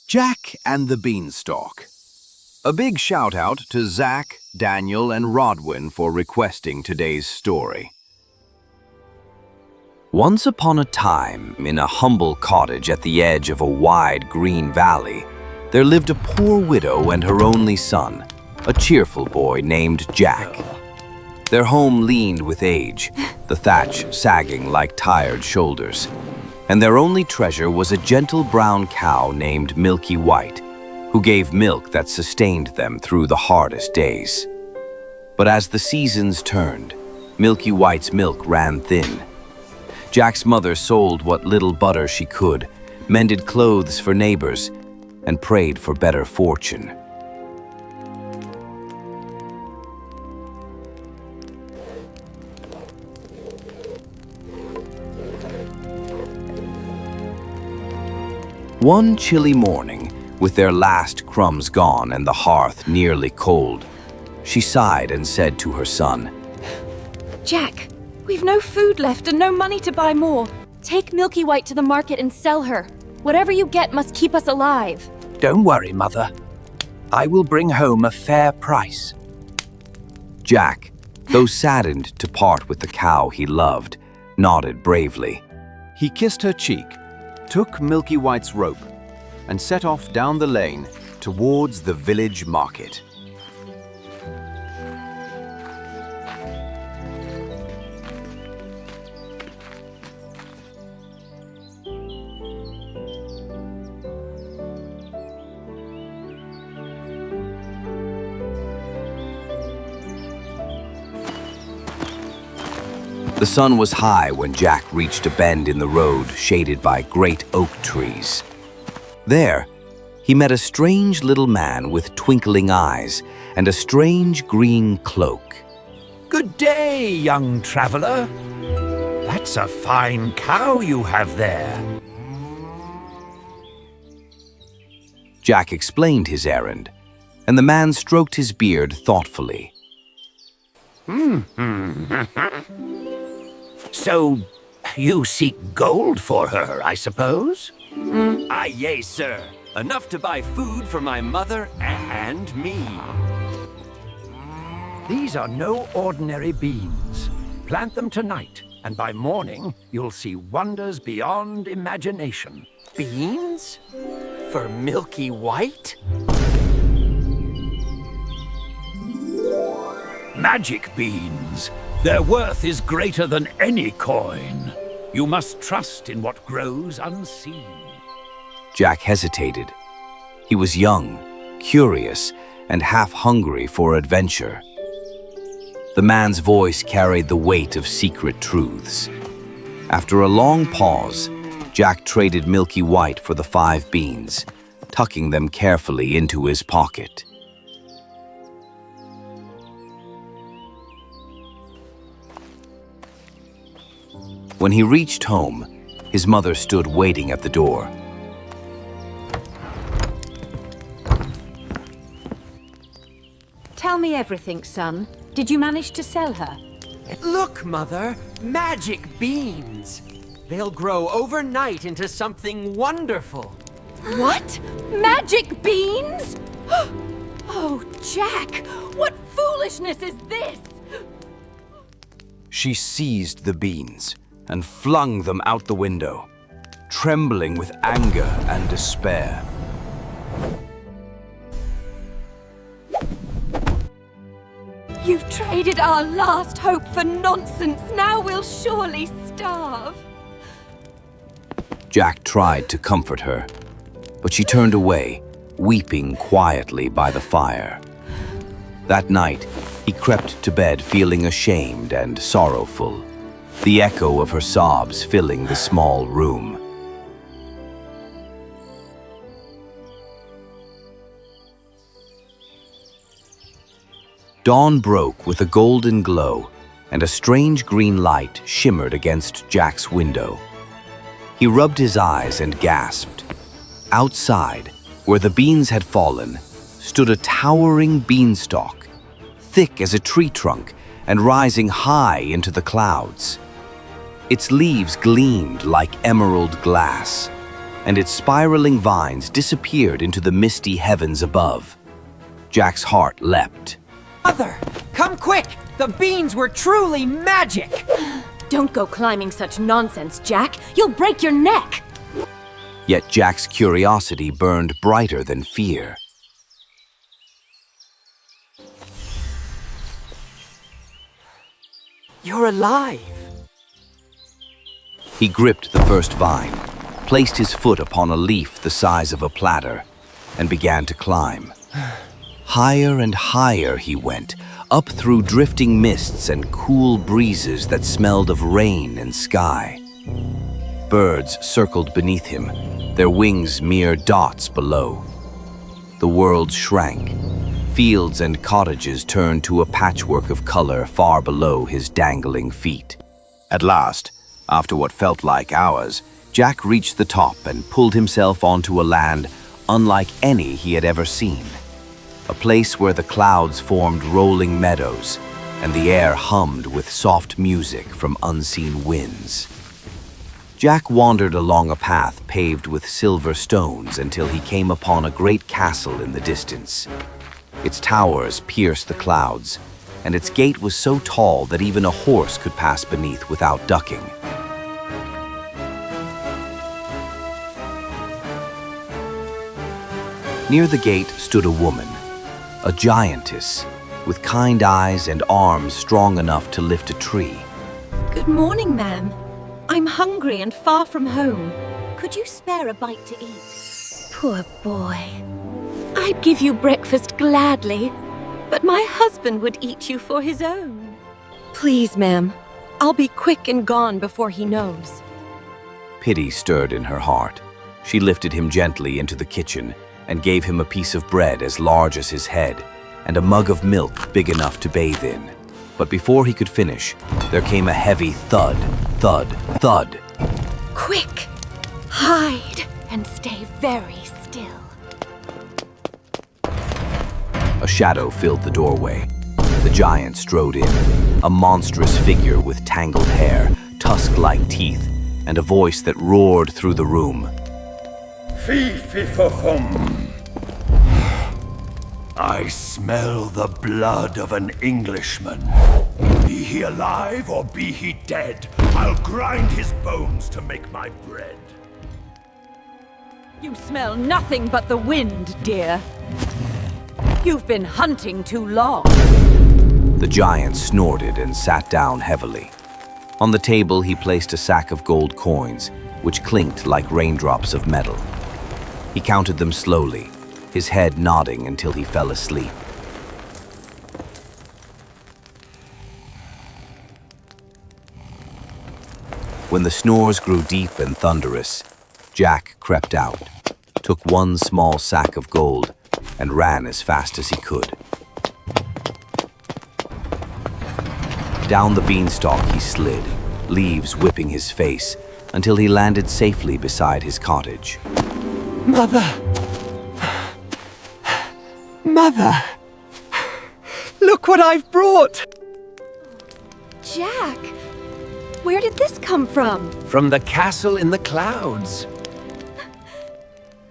Jack and the Beanstalk. A big shout out to Zach, Daniel, and Rodwin for requesting today's story. Once upon a time, in a humble cottage at the edge of a wide green valley, there lived a poor widow and her only son, a cheerful boy named Jack. Their home leaned with age, the thatch sagging like tired shoulders, and their only treasure was a gentle brown cow named Milky White, who gave milk that sustained them through the hardest days. But as the seasons turned, Milky White's milk ran thin. Jack's mother sold what little butter she could, mended clothes for neighbors, and prayed for better fortune. One chilly morning, with their last crumbs gone and the hearth nearly cold, she sighed and said to her son, "Jack, we've no food left and no money to buy more. Take Milky White to the market and sell her. Whatever you get must keep us alive." "Don't worry, Mother. I will bring home a fair price." Jack, though saddened to part with the cow he loved, nodded bravely. He kissed her cheek, took Milky White's rope, and set off down the lane towards the village market. The sun was high when Jack reached a bend in the road shaded by great oak trees. There, he met a strange little man with twinkling eyes and a strange green cloak. "Good day, young traveler. That's a fine cow you have there." Jack explained his errand, and the man stroked his beard thoughtfully. So, you seek gold for her, I suppose? Yea, sir. Enough to buy food for my mother and me. These are no ordinary beans. Plant them tonight, and by morning, you'll see wonders beyond imagination. Beans? For Milky White? Magic beans. Their worth is greater than any coin. You must trust in what grows unseen. Jack hesitated. He was young, curious, and half hungry for adventure. The man's voice carried the weight of secret truths. After a long pause, Jack traded Milky White for the 5 beans, tucking them carefully into his pocket. When he reached home, his mother stood waiting at the door. Tell me everything, son. Did you manage to sell her? Look, Mother, magic beans. They'll grow overnight into something wonderful. What? Magic beans? Oh, Jack, what foolishness is this? She seized the beans and flung them out the window, trembling with anger and despair. You've traded our last hope for nonsense. Now we'll surely starve. Jack tried to comfort her, but she turned away, weeping quietly by the fire. That night, he crept to bed feeling ashamed and sorrowful, the echo of her sobs filling the small room. Dawn broke with a golden glow, and a strange green light shimmered against Jack's window. He rubbed his eyes and gasped. Outside, where the beans had fallen, stood a towering beanstalk, thick as a tree trunk and rising high into the clouds. Its leaves gleamed like emerald glass, and its spiraling vines disappeared into the misty heavens above. Jack's heart leapt. Mother, come quick! The beans were truly magic! Don't go climbing such nonsense, Jack. You'll break your neck. Yet Jack's curiosity burned brighter than fear. You're alive! He gripped the first vine, placed his foot upon a leaf the size of a platter, and began to climb. Higher and higher he went, up through drifting mists and cool breezes that smelled of rain and sky. Birds circled beneath him, their wings mere dots below. The world shrank. Fields and cottages turned to a patchwork of color far below his dangling feet. At last, after what felt like hours, Jack reached the top and pulled himself onto a land unlike any he had ever seen. A place where the clouds formed rolling meadows and the air hummed with soft music from unseen winds. Jack wandered along a path paved with silver stones until he came upon a great castle in the distance. Its towers pierced the clouds, and its gate was so tall that even a horse could pass beneath without ducking. Near the gate stood a woman, a giantess, with kind eyes and arms strong enough to lift a tree. Good morning, ma'am. I'm hungry and far from home. Could you spare a bite to eat? Poor boy. I'd give you breakfast gladly, but my husband would eat you for his own. Please, ma'am. I'll be quick and gone before he knows. Pity stirred in her heart. She lifted him gently into the kitchen and gave him a piece of bread as large as his head and a mug of milk big enough to bathe in. But before he could finish, there came a heavy thud, thud, thud. Quick! Hide and stay very still. A shadow filled the doorway. The giant strode in, a monstrous figure with tangled hair, tusk-like teeth, and a voice that roared through the room. Fearsome. I smell the blood of an Englishman. Be he alive or be he dead, I'll grind his bones to make my bread. You smell nothing but the wind, dear. You've been hunting too long. The giant snorted and sat down heavily. On the table, he placed a sack of gold coins, which clinked like raindrops of metal. He counted them slowly, his head nodding until he fell asleep. When the snores grew deep and thunderous, Jack crept out, took one small sack of gold, and ran as fast as he could. Down the beanstalk he slid, leaves whipping his face, until he landed safely beside his cottage. Mother! Mother! Look what I've brought! Jack! Where did this come from? From the castle in the clouds.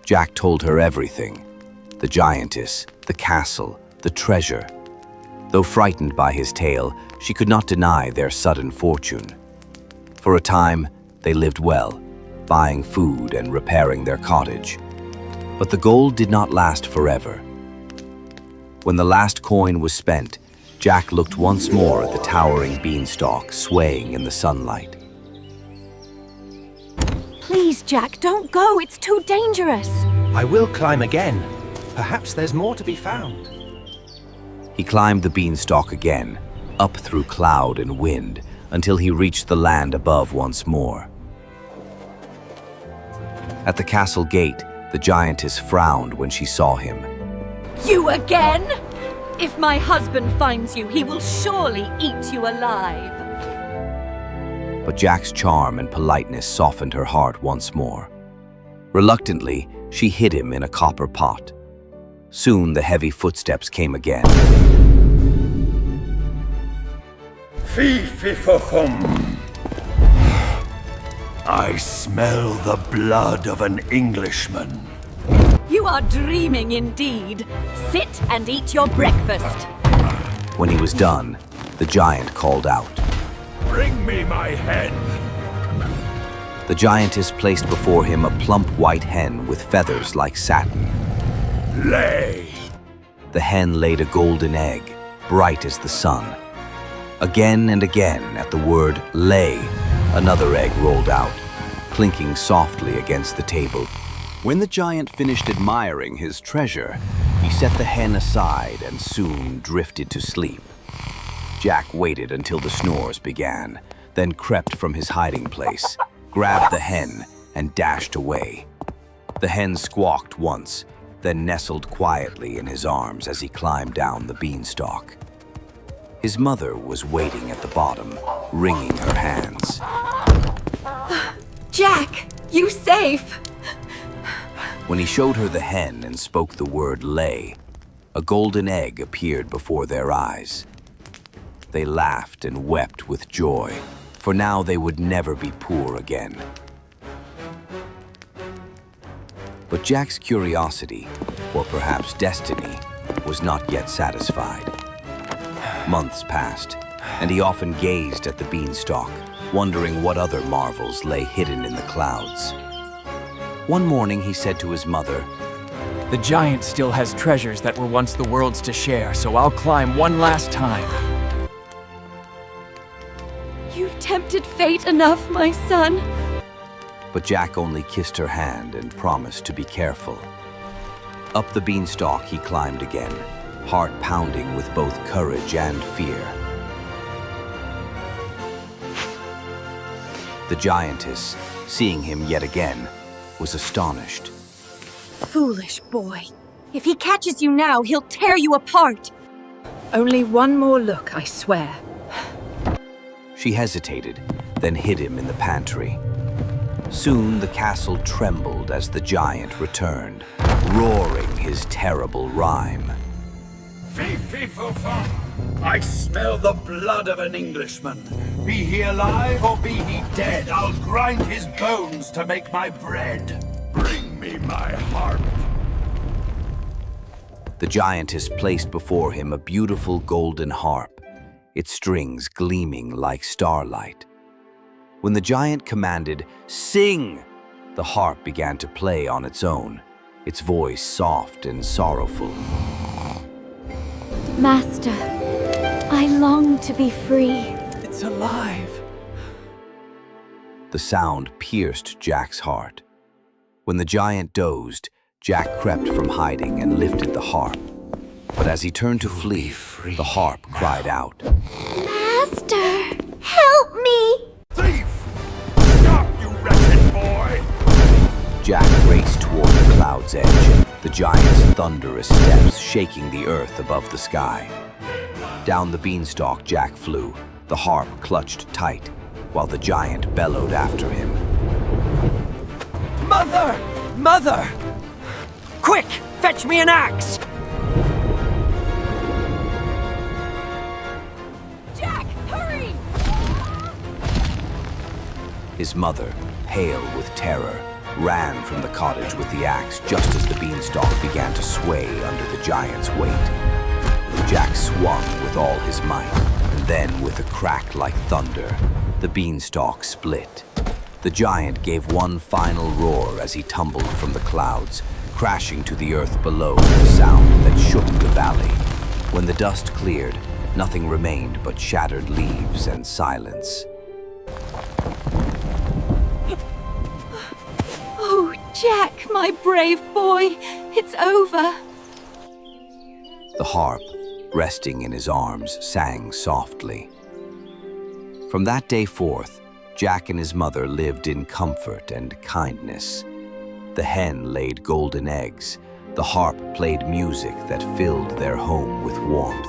Jack told her everything. The giantess, the castle, the treasure. Though frightened by his tale, she could not deny their sudden fortune. For a time, they lived well, buying food and repairing their cottage. But the gold did not last forever. When the last coin was spent, Jack looked once more at the towering beanstalk swaying in the sunlight. Please, Jack, don't go. It's too dangerous. I will climb again. Perhaps there's more to be found. He climbed the beanstalk again, up through cloud and wind, until he reached the land above once more. At the castle gate, the giantess frowned when she saw him. You again? If my husband finds you, he will surely eat you alive. But Jack's charm and politeness softened her heart once more. Reluctantly, she hid him in a copper pot. Soon the heavy footsteps came again. Fearsome. I smell the blood of an Englishman. You are dreaming indeed. Sit and eat your breakfast. When he was done, the giant called out. Bring me my hen. The giantess placed before him a plump white hen with feathers like satin. Lay. The hen laid a golden egg, bright as the sun. Again and again, at the word lay, another egg rolled out, clinking softly against the table. When the giant finished admiring his treasure, he set the hen aside and soon drifted to sleep. Jack waited until the snores began, then crept from his hiding place, grabbed the hen, and dashed away. The hen squawked once, then nestled quietly in his arms as he climbed down the beanstalk. His mother was waiting at the bottom, wringing her hands. Jack, you safe? When he showed her the hen and spoke the word lay, a golden egg appeared before their eyes. They laughed and wept with joy, for now they would never be poor again. But Jack's curiosity, or perhaps destiny, was not yet satisfied. Months passed, and he often gazed at the beanstalk, wondering what other marvels lay hidden in the clouds. One morning he said to his mother, The giant still has treasures that were once the world's to share, so I'll climb one last time. You've tempted fate enough, my son. but Jack only kissed her hand and promised to be careful. Up the beanstalk he climbed again, heart pounding with both courage and fear. The giantess, seeing him yet again, was astonished. Foolish boy. If he catches you now, he'll tear you apart. Only one more look, I swear. She hesitated, then hid him in the pantry. Soon the castle trembled as the giant returned, roaring his terrible rhyme. Fee-fee-fo-fum. I smell the blood of an Englishman. Be he alive or be he dead, I'll grind his bones to make my bread. Bring me my harp. The giantess placed before him a beautiful golden harp, its strings gleaming like starlight. When the giant commanded, "Sing!" the harp began to play on its own, its voice soft and sorrowful. Master, I long to be free. It's alive. The sound pierced Jack's heart. When the giant dozed, Jack crept from hiding and lifted the harp. But as he turned to flee, the harp cried out. Master, help me! Thief! Stop, you wretched boy! Jack raced toward the cloud's edge, the giant's thunderous steps shaking the earth above the sky. Down the beanstalk Jack flew, the harp clutched tight, while the giant bellowed after him. Mother! Mother! Quick! Fetch me an axe! Jack, hurry! His mother, pale with terror, ran from the cottage with the axe just as the beanstalk began to sway under the giant's weight. Jack swung with all his might, and then with a crack like thunder, the beanstalk split. The giant gave one final roar as he tumbled from the clouds, crashing to the earth below with a sound that shook the valley. When the dust cleared, nothing remained but shattered leaves and silence. Oh, Jack, my brave boy, it's over. The harp, resting in his arms, sang softly. From that day forth, Jack and his mother lived in comfort and kindness. The hen laid golden eggs, the harp played music that filled their home with warmth,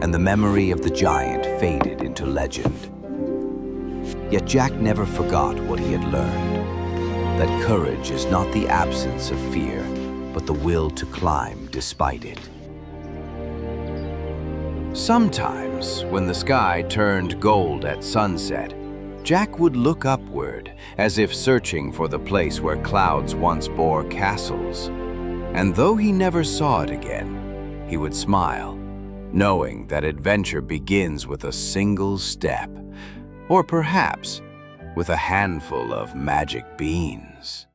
and the memory of the giant faded into legend. Yet Jack never forgot what he had learned, that courage is not the absence of fear, but the will to climb despite it. Sometimes, when the sky turned gold at sunset, Jack would look upward, as if searching for the place where clouds once bore castles. And though he never saw it again, he would smile, knowing that adventure begins with a single step, or perhaps with a handful of magic beans.